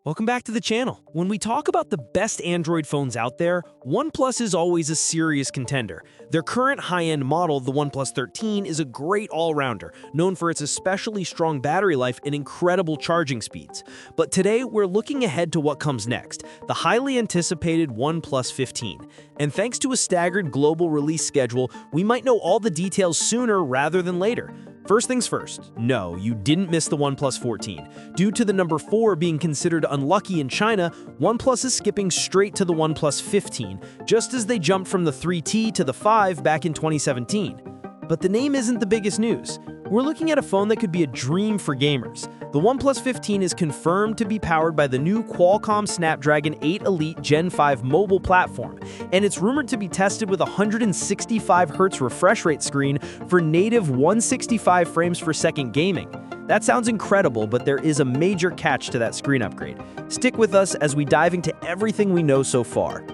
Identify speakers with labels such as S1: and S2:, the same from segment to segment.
S1: Welcome back to the channel. When we talk about the best Android phones out there, OnePlus is always a serious contender. Their current high-end model, the OnePlus 13, is a great all-rounder, known for its especially strong battery life and incredible charging speeds. But today, we're looking ahead to what comes next, the highly anticipated OnePlus 15. And thanks to a staggered global release schedule, we might know all the details sooner rather than later. First things first, no, you didn't miss the OnePlus 14. Due to the number 4 being considered unlucky in China, OnePlus is skipping straight to the OnePlus 15, just as they jumped from the 3T to the 5 back in 2017. But the name isn't the biggest news. We're looking at a phone that could be a dream for gamers. The OnePlus 15 is confirmed to be powered by the new Qualcomm Snapdragon 8 Elite Gen 5 mobile platform, and it's rumored to be tested with a 165Hz refresh rate screen for native 165 frames per second gaming. That sounds incredible, but there is a major catch to that screen upgrade. Stick with us as we dive into everything we know so far.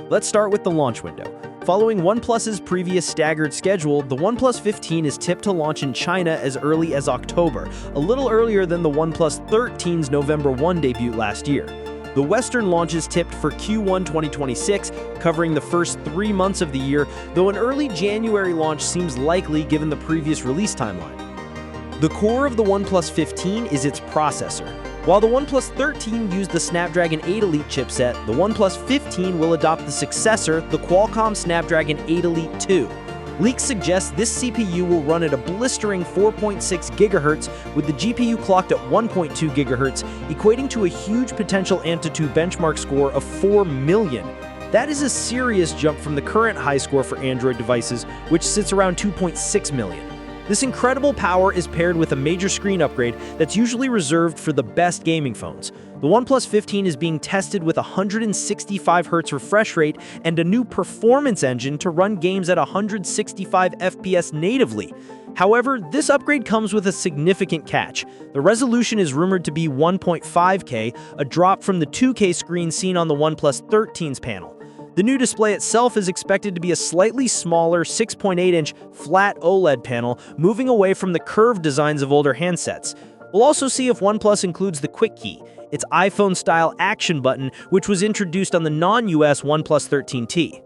S1: Let's start with the launch window. Following OnePlus's previous staggered schedule, the OnePlus 15 is tipped to launch in China as early as October, a little earlier than the OnePlus 13's November 1 debut last year. The Western launch is tipped for Q1 2026, covering the first 3 months of the year, though an early January launch seems likely given the previous release timeline. The core of the OnePlus 15 is its processor. While the OnePlus 13 used the Snapdragon 8 Elite chipset, the OnePlus 15 will adopt the successor, the Qualcomm Snapdragon 8 Elite 2. Leaks suggest this CPU will run at a blistering 4.6 GHz, with the GPU clocked at 1.2 GHz, equating to a huge potential Antutu benchmark score of 4 million. That is a serious jump from the current high score for Android devices, which sits around 2.6 million. This incredible power is paired with a major screen upgrade that's usually reserved for the best gaming phones. The OnePlus 15 is being tested with a 165Hz refresh rate and a new performance engine to run games at 165 FPS natively. However, this upgrade comes with a significant catch. The resolution is rumored to be 1.5K, a drop from the 2K screen seen on the OnePlus 13's panel. The new display itself is expected to be a slightly smaller 6.8-inch flat OLED panel, moving away from the curved designs of older handsets. We'll also see if OnePlus includes the Quick Key, its iPhone-style action button, which was introduced on the non-US OnePlus 13T.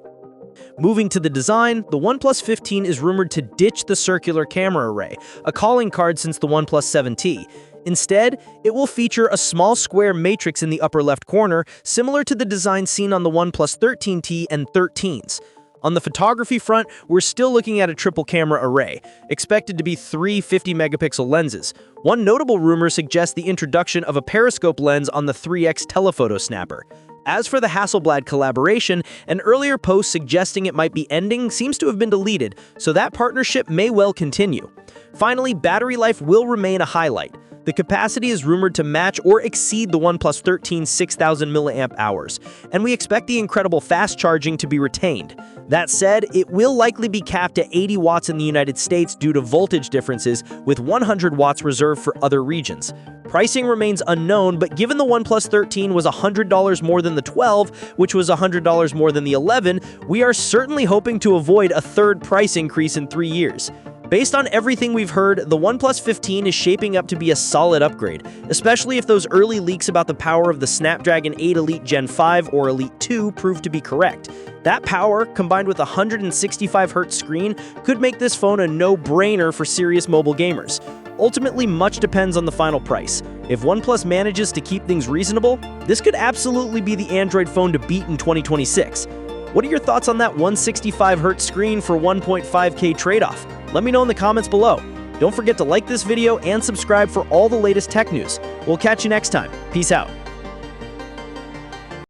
S1: Moving to the design, the OnePlus 15 is rumored to ditch the circular camera array, a calling card since the OnePlus 7T. Instead, it will feature a small square matrix in the upper left corner, similar to the design seen on the OnePlus 13T and 13s. On the photography front, we're still looking at a triple camera array, expected to be 3 50-megapixel lenses. One notable rumor suggests the introduction of a periscope lens on the 3x telephoto snapper. As for the Hasselblad collaboration, an earlier post suggesting it might be ending seems to have been deleted, so that partnership may well continue. Finally, battery life will remain a highlight. The capacity is rumored to match or exceed the OnePlus 13's 6,000 mAh, and we expect the incredible fast charging to be retained. That said, it will likely be capped at 80 watts in the United States due to voltage differences, with 100 watts reserved for other regions. Pricing remains unknown, but given the OnePlus 13 was $100 more than the 12, which was $100 more than the 11, we are certainly hoping to avoid a third price increase in 3 years. Based on everything we've heard, the OnePlus 15 is shaping up to be a solid upgrade, especially if those early leaks about the power of the Snapdragon 8 Elite Gen 5 or Elite 2 prove to be correct. That power, combined with a 165Hz screen, could make this phone a no-brainer for serious mobile gamers. Ultimately, much depends on the final price. If OnePlus manages to keep things reasonable, this could absolutely be the Android phone to beat in 2026. What are your thoughts on that 165Hz screen for 1.5K trade-off? Let me know in the comments below. Don't forget to like this video and subscribe for all the latest tech news. We'll catch you next time. Peace out.